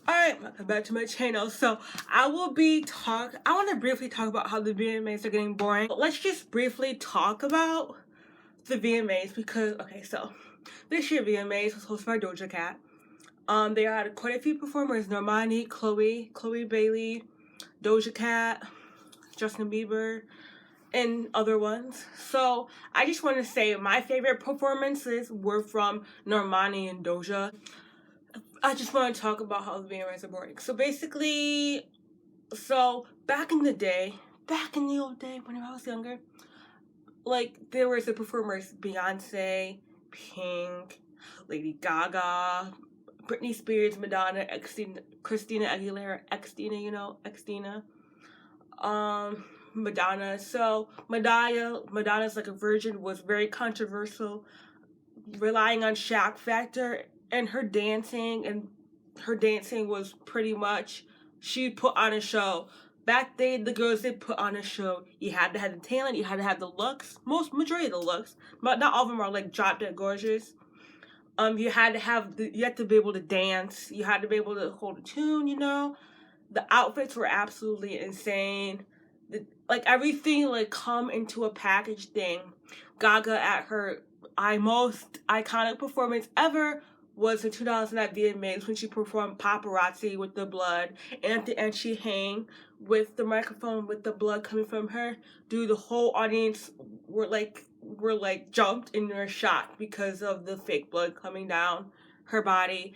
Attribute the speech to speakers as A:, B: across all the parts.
A: Alright, welcome back to my channel. So I want to briefly talk about how the VMAs are getting boring. But let's just briefly talk about the VMAs because, okay, so this year VMAs was hosted by Doja Cat. They had quite a few performers: Normani, Chloe Bailey, Doja Cat, Justin Bieber, and other ones. So I just want to say my favorite performances were from Normani and Doja. I just want to talk about how the VMAs are boring. So basically, back in the old day when I was younger, like there was the performers Beyonce, Pink, Lady Gaga, Britney Spears, Madonna, Christina Aguilera, Xtina, Madonna. So Madonna's Like a Virgin was very controversial, relying on shock factor and her dancing was pretty much, she put on a show. Back then, the girls did put on a show. You had to have the talent, you had to have the looks, majority of the looks, but not all of them are like drop dead gorgeous. You had to be able to dance, you had to be able to hold a tune, The outfits were absolutely insane. Everything come into a package thing. Gaga at her most iconic performance ever was in 2000 at VMAs when she performed Paparazzi with the blood, and at the end she hang with the microphone with the blood coming from her. Dude, the whole audience were jumped and were shocked because of the fake blood coming down her body.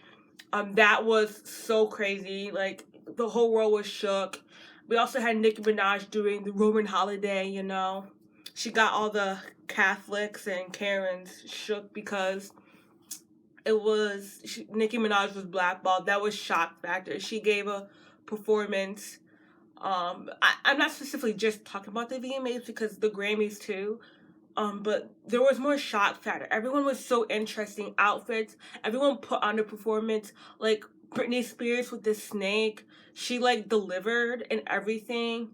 A: That was so crazy. Like, the whole world was shook. We also had Nicki Minaj doing the Roman holiday, She got all the Catholics and Karens shook because Nicki Minaj was blackballed. That was shock factor. She gave a performance. I'm not specifically just talking about the VMAs because the Grammys too. But there was more shock factor. Everyone was so interesting. Outfits. Everyone put on the performance. Like Britney Spears with the snake. She delivered and everything.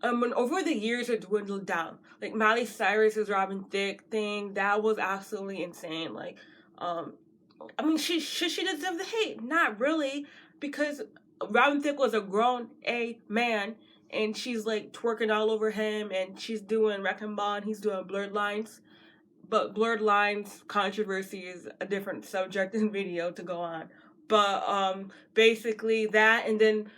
A: And over the years it dwindled down. Like Miley Cyrus's Robin Thicke thing, that was absolutely insane. She deserve the hate? Not really, because Robin Thicke was a grown man, and she's twerking all over him, and she's doing Wreck and Ball, and he's doing Blurred Lines. But Blurred Lines controversy is a different subject and video to go on. But basically that, and then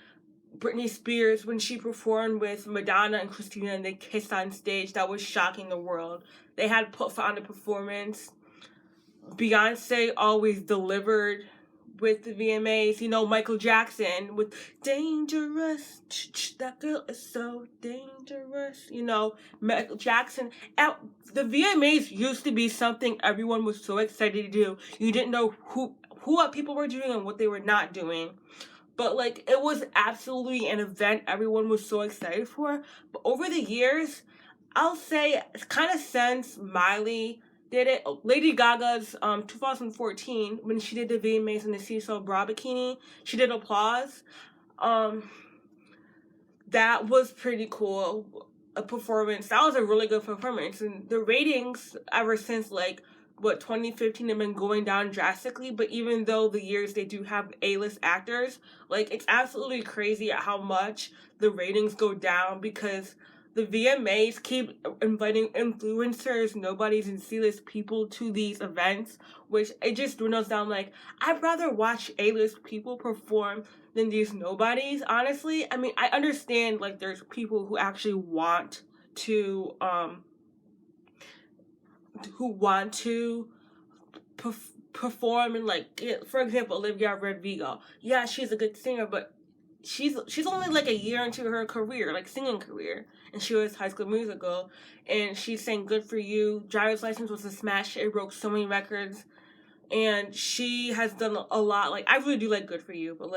A: Britney Spears when she performed with Madonna and Christina and they kissed on stage, that was shocking the world. They had put on the performance. Beyonce always delivered with the VMAs. Michael Jackson with Dangerous. That girl is so dangerous. Michael Jackson. The VMAs used to be something everyone was so excited to do. You didn't know what people were doing and what they were not doing. But it was absolutely an event everyone was so excited for. But over the years, I'll say kind of since Miley did it, Lady Gaga's 2014 when she did the VMAs in the seesaw bra bikini, she did Applause. That was pretty cool. A performance. That was a really good performance, and the ratings ever since 2015 have been going down drastically. But even though the years they do have A-list actors, it's absolutely crazy at how much the ratings go down because the VMAs keep inviting influencers, nobodies, and C-list people to these events, which it just dwindles down. I'd rather watch A-list people perform than these nobodies, honestly. I mean, I understand there's people who actually want to perform and for example, Olivia Rodrigo. Yeah, she's a good singer, but she's only a year into her career, singing career, and she was High School Musical, and she sang Good For You. Driver's License was a smash. It broke so many records, and she has done a lot. I really do like Good For You, but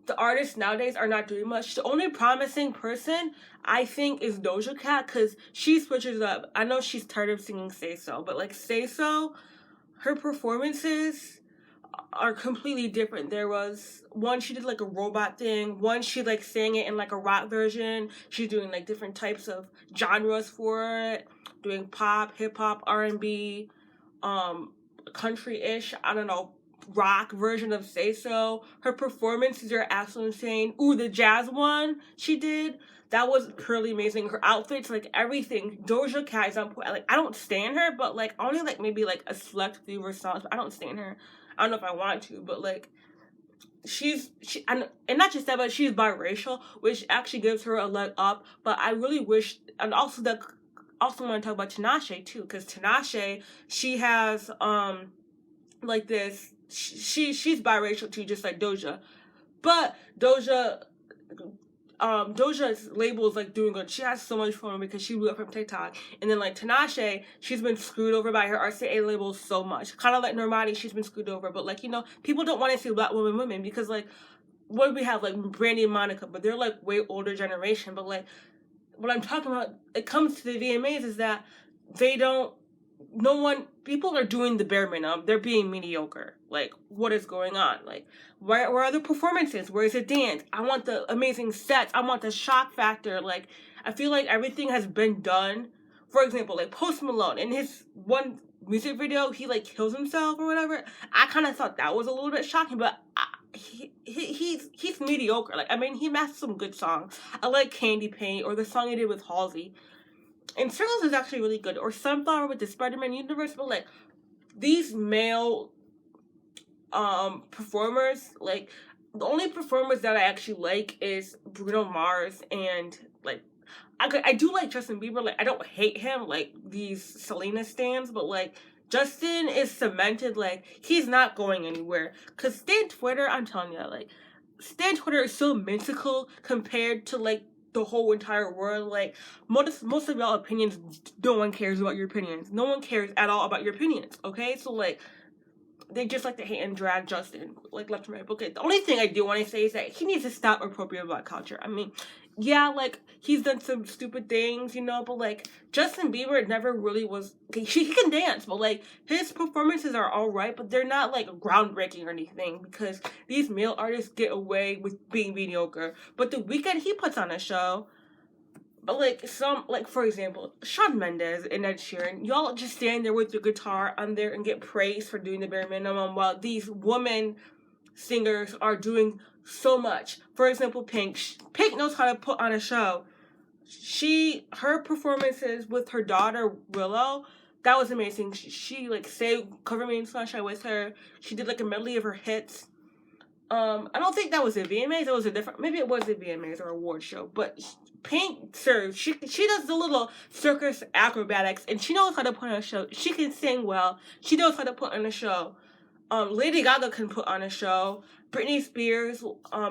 A: the artists nowadays are not doing much. The only promising person, I think, is Doja Cat, because she switches up. I know she's tired of singing Say So, but Say So, her performances are completely different. There was one she did a robot thing, one she sang it in a rock version. She's doing different types of genres for it, doing pop, hip-hop, R&B, country-ish, I don't know, rock version of Say So. Her performances are absolutely insane. Ooh, the jazz one she did, that was purely amazing. Her outfits, like everything. Doja Cat is on point. Like, I don't stan her, but like only like maybe like a select few of her songs. But I don't stan her. I don't know if I want to, but like and not just that, but she's biracial, which actually gives her a leg up. But I really wish, and also want to talk about Tinashe too, because Tinashe, she has like this. She's biracial too, just like Doja, but Doja's label is like doing good. She has so much fun because she blew up from TikTok. And then like Tinashe, she's been screwed over by her RCA label so much. Kind of like Normani, she's been screwed over. But like, you know, people don't want to see Black women because like, what do we have? Like Brandy and Monica, but they're like way older generation. But like, what I'm talking about, it comes to the VMAs is that people are doing the bare minimum. They're being mediocre. Like, what is going on? Like, where are the performances? Where is the dance? I want the amazing sets. I want the shock factor. Like, I feel like everything has been done. For example, like Post Malone in his one music video, he like kills himself or whatever. I kind of thought that was a little bit shocking, but he's mediocre. Like, I mean, he made some good songs. I like Candy Paint or the song he did with Halsey. And Circles is actually really good. Or Sunflower with the Spider-Man universe. But like, these male performers, like, the only performers that I actually like is Bruno Mars and like, I do like Justin Bieber. Like, I don't hate him like these Selena stans, but like, Justin is cemented. Like, he's not going anywhere. Cause Stan Twitter, I'm telling you, like, Stan Twitter is so mythical compared to like the whole entire world. Like, most of y'all opinions, no one cares about your opinions. No one cares at all about your opinions. Okay, so like, they just like to hate and drag Justin like left and right. Okay, the only thing I do want to say is that he needs to stop appropriating Black culture. I mean, yeah, like, he's done some stupid things, you know, but like, Justin Bieber never really was. Okay, he can dance, but like, his performances are all right, but they're not like groundbreaking or anything because these male artists get away with being mediocre. But The Weeknd, he puts on a show. But like, for example, Shawn Mendes and Ed Sheeran, y'all just stand there with your guitar on there and get praised for doing the bare minimum, while these women singers are doing so much. For example, Pink knows how to put on a show. Her performances with her daughter Willow, that was amazing. She like sang Cover Me in Sunshine with her. She did like a medley of her hits. I don't think that was a VMAs. That was a different. Maybe it was a VMAs or award show, but Pink serves. She does the little circus acrobatics, and she knows how to put on a show. She can sing well. She knows how to put on a show. Lady Gaga can put on a show. Britney Spears,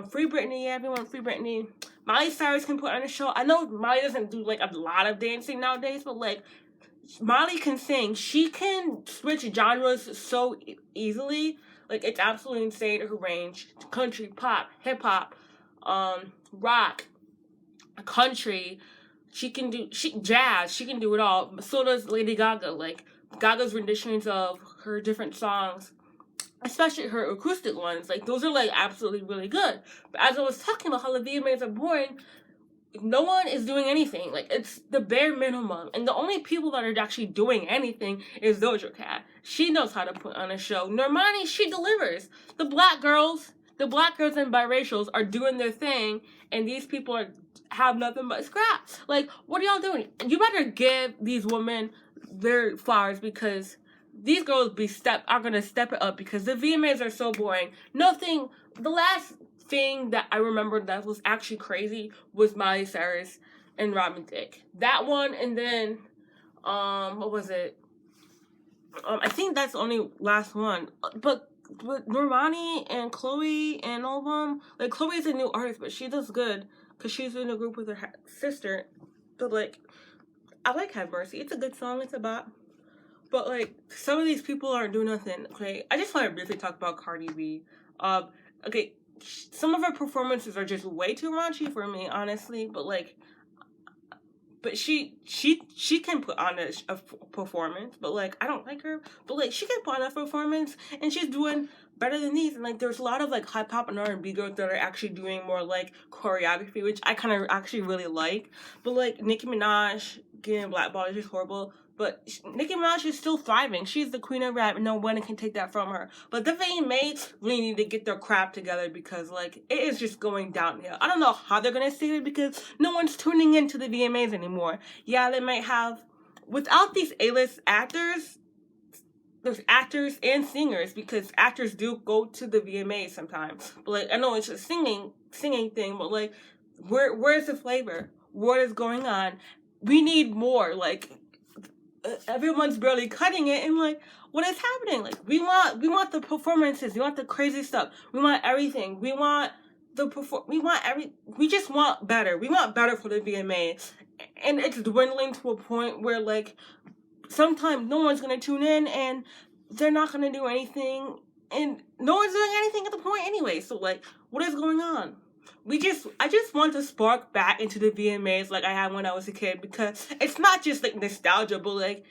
A: free Britney, everyone, free Britney. Miley Cyrus can put on a show. I know Miley doesn't do like a lot of dancing nowadays, but like, Miley can sing. She can switch genres so easily. Like, it's absolutely insane, her range. Country, pop, hip hop, rock, country. Jazz. She can do it all. So does Lady Gaga. Like, Gaga's renditions of her different songs, especially her acoustic ones, like, those are like absolutely really good. But as I was talking about how the VMAs are boring, no one is doing anything. Like, it's the bare minimum. And the only people that are actually doing anything is Doja Cat. She knows how to put on a show. Normani, she delivers. The black girls and biracials are doing their thing, and these people have nothing but scraps. Like, what are y'all doing? You better give these women their flowers, because these girls are gonna step it up, because the VMAs are so boring. The last thing that I remember that was actually crazy was Miley Cyrus and Robin Thicke. That one, and then what was it? I think that's the only last one. But Normani and Chloe and all of them, like, Chloe's a new artist, but she does good because she's in a group with her sister. But like, I like Have Mercy. It's a good song. It's a bop. But like, some of these people aren't doing nothing. Okay, I just want to briefly talk about Cardi B. Okay, some of her performances are just way too raunchy for me, honestly. But like, she can put on a performance. But like, I don't like her. But like, she can put on a performance, and she's doing better than these. And like, there's a lot of like hip hop and R&B girls that are actually doing more like choreography, which I kind of actually really like. But like, Nicki Minaj getting blackballed is just horrible. But Nicki Minaj is still thriving. She's the queen of rap, and no one can take that from her. But the VMAs really need to get their crap together because, like, it is just going downhill. I don't know how they're going to save it because no one's tuning into the VMAs anymore. Yeah, they might have... Without these A-list actors, there's actors and singers, because actors do go to the VMAs sometimes. But, like, I know it's a singing thing, but, like, where's the flavor? What is going on? We need more, like... Everyone's barely cutting it, and like, what is happening? Like, we want the performances, we want the crazy stuff, we want everything, we just want better. We want better for the VMAs, and it's dwindling to a point where, like, sometimes no one's gonna tune in, and they're not gonna do anything, and no one's doing anything at the point anyway. So, like, what is going on? I just want to spark back into the VMAs like I had when I was a kid, because it's not just like nostalgia, but like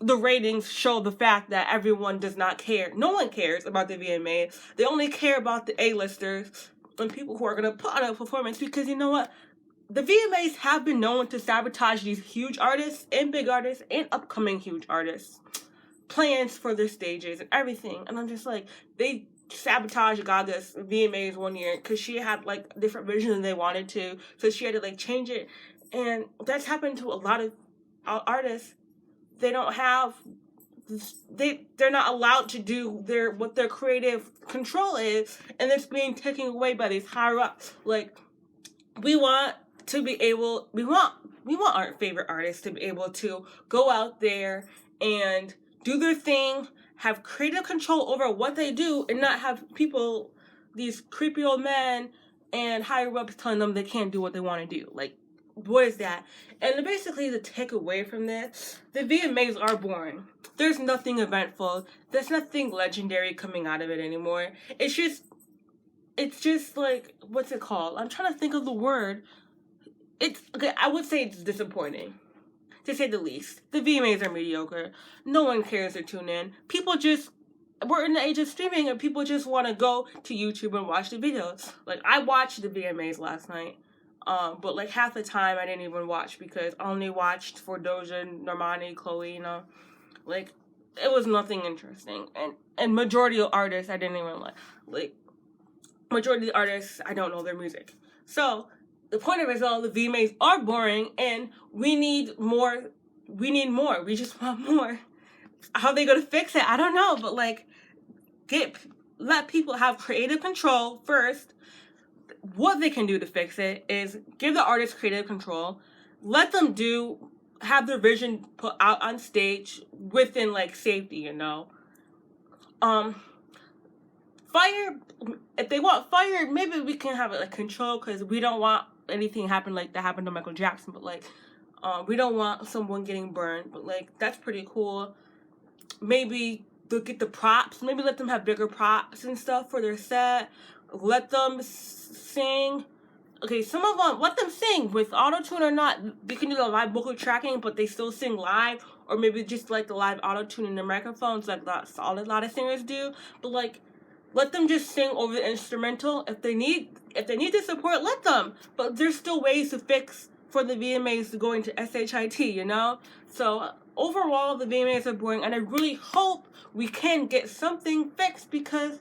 A: the ratings show the fact that everyone does not care. No one cares about the VMAs. They only care about the A-listers and people who are going to put on a performance, because you know what? The VMAs have been known to sabotage these huge artists and big artists and upcoming huge artists' plans for their stages and everything. And I'm just like, they sabotage Gaga's VMAs one year because she had like a different vision than they wanted to, so she had to like change it, and that's happened to a lot of artists. They don't have they're not allowed to do what their creative control is, and it's being taken away by these higher ups. Like, we want our favorite artists to be able to go out there and do their thing, have creative control over what they do, and not have people, these creepy old men and higher ups, telling them they can't do what they want to do. Like, what is that? And basically, the takeaway from this, the VMAs are boring. There's nothing eventful. There's nothing legendary coming out of it anymore. It's just like, what's it called? I'm trying to think of the word. I would say it's disappointing, to say the least. The VMAs are mediocre. No one cares to tune in. We're in the age of streaming, and people just want to go to YouTube and watch the videos. Like, I watched the VMAs last night, but like half the time I didn't even watch, because I only watched for Doja, Normani, Chloe, you know. Like, it was nothing interesting. And majority of artists I didn't even like. Majority of the artists, I don't know their music. So, the point of it is all, the VMAs are boring, and we need more. We just want more. How they gonna fix it, I don't know, but like, let people have creative control first. What they can do to fix it is give the artists creative control. Let them have their vision put out on stage within like safety, you know. Fire, if they want fire, maybe we can have it like control, because we don't want anything happen like that happened to Michael Jackson, but like, we don't want someone getting burned, but like, that's pretty cool. Maybe they'll get the props, maybe let them have bigger props and stuff for their set. Let them sing. Okay, some of them, let them sing with auto-tune or not. They can do the live vocal tracking, but they still sing live, or maybe just like the live auto-tune in the microphones, like a lot of singers do. But like, let them just sing over the instrumental. If they need the support, let them. But there's still ways to fix for the VMAs to go into SHIT, you know? So overall, the VMAs are boring, and I really hope we can get something fixed, because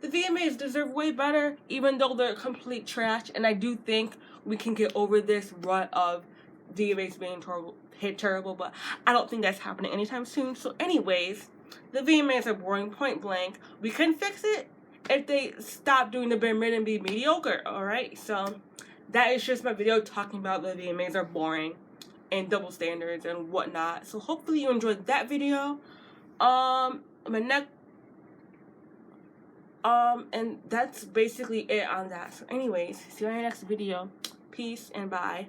A: the VMAs deserve way better, even though they're complete trash. And I do think we can get over this rut of VMAs being terrible, but I don't think that's happening anytime soon. So anyways, the VMAs are boring, point blank. We can fix it if they stop doing the bare minimum and be mediocre, alright? So that is just my video talking about the VMAs are boring and double standards and whatnot. So hopefully you enjoyed that video. And that's basically it on that. So anyways, see you in the next video. Peace and bye.